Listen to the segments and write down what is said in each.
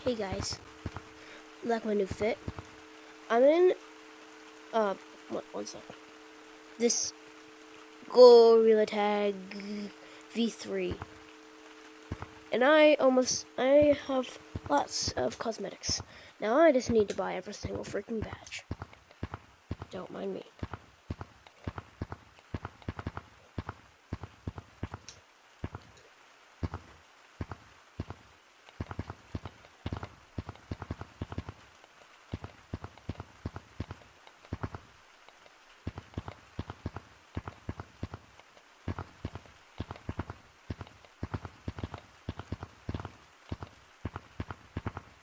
Hey guys, like my new fit. I'm in one second. This Gorilla Tag V3. And I have lots of cosmetics. Now I just need to buy every single freaking badge. Don't mind me.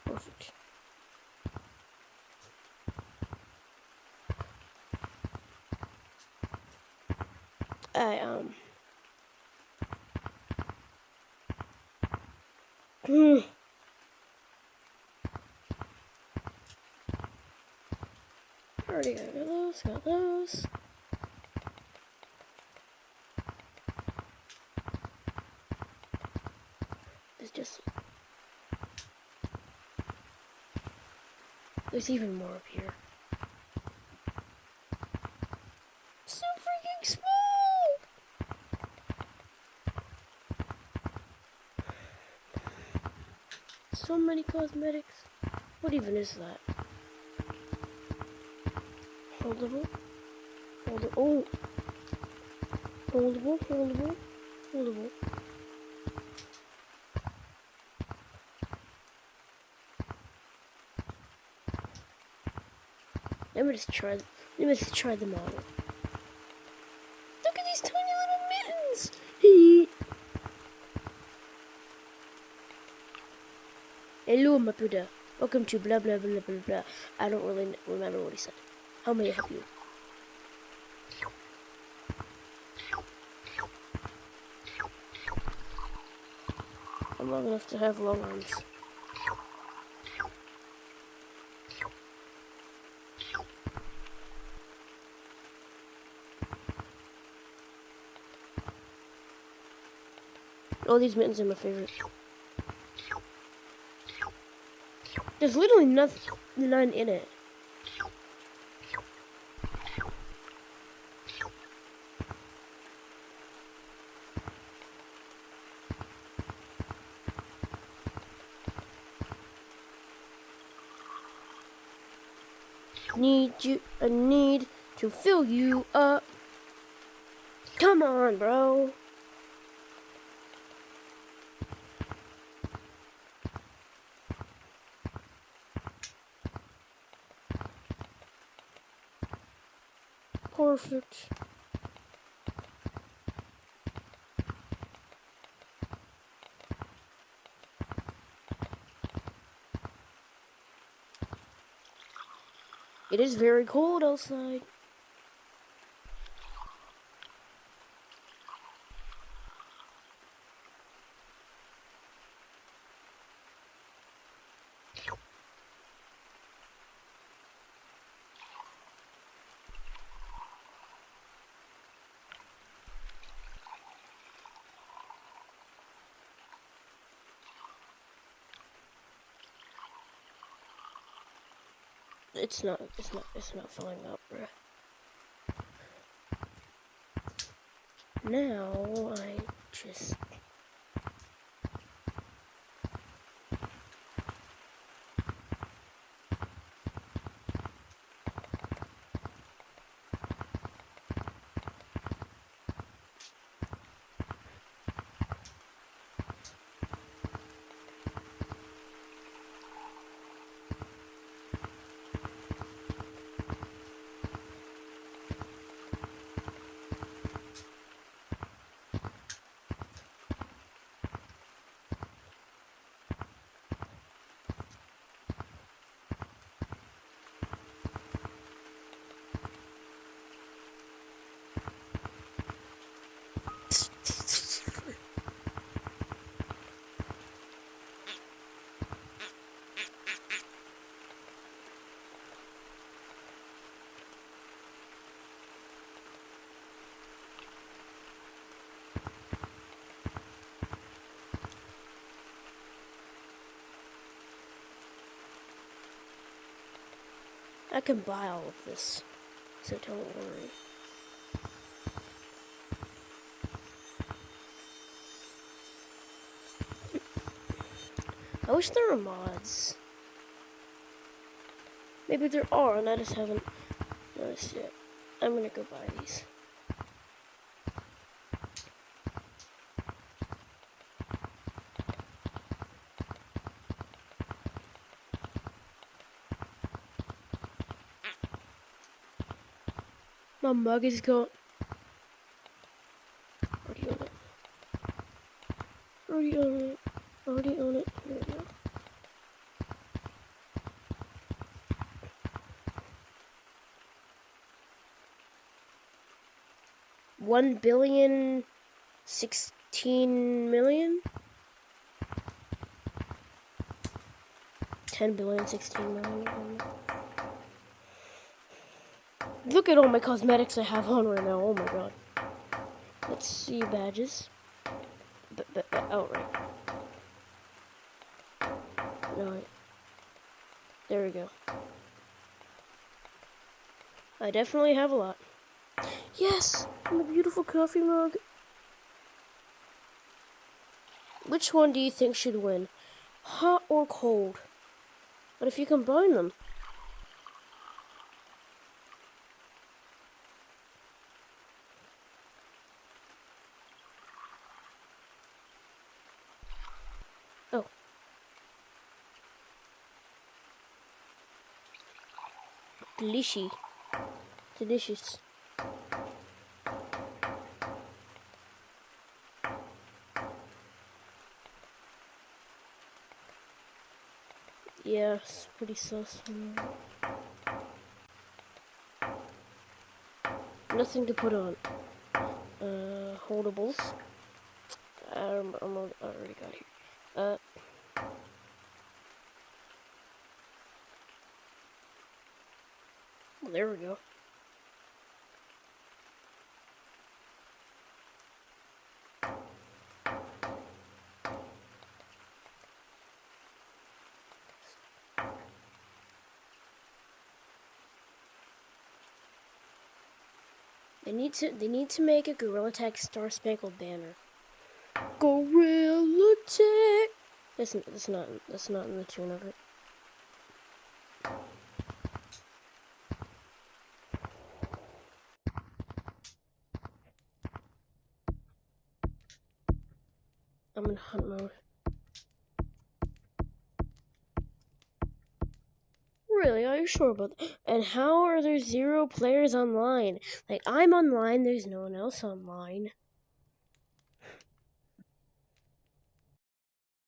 Perfect. I already got those. There's even more up here. So freaking small! So many cosmetics. What even is that? Holdable. Oh. Holdable. Let me just try them all. Look at these tiny little mittens! Hello, my Buddha. Welcome to blah blah blah blah blah. I don't really remember what he said. How may I help you? I'm long enough to have long arms. All these mittens are my favorite. There's literally none in it. I need to fill you up. Come on, bro. Perfect. It is very cold outside. It's not filling up, bruh. Now I just I can buy all of this, so don't worry. I wish there were mods. Maybe there are, and I just haven't noticed yet. I'm gonna go buy these. My mug is gone. Already own it. Already own it. Already own it. Here we go. $1,016,000,000? 10,016,000,000. Look at all my cosmetics I have on right now. Oh my god. Let's see badges. Oh, right. No, wait. There we go. I definitely have a lot. Yes! And a beautiful coffee mug. Which one do you think should win? Hot or cold? But if you combine them... Oh. Delicious. Delicious. Yeah, it's pretty sus. Nothing to put on. Holdables. I already got here. Well, there we go. They need to make a Gorilla Tag Star Spangled Banner. Gorilla Tag. That's not in the tune of it. I'm in hunt mode. Really? Are you sure about that? And how are there 0 players online? Like, I'm online, there's no one else online.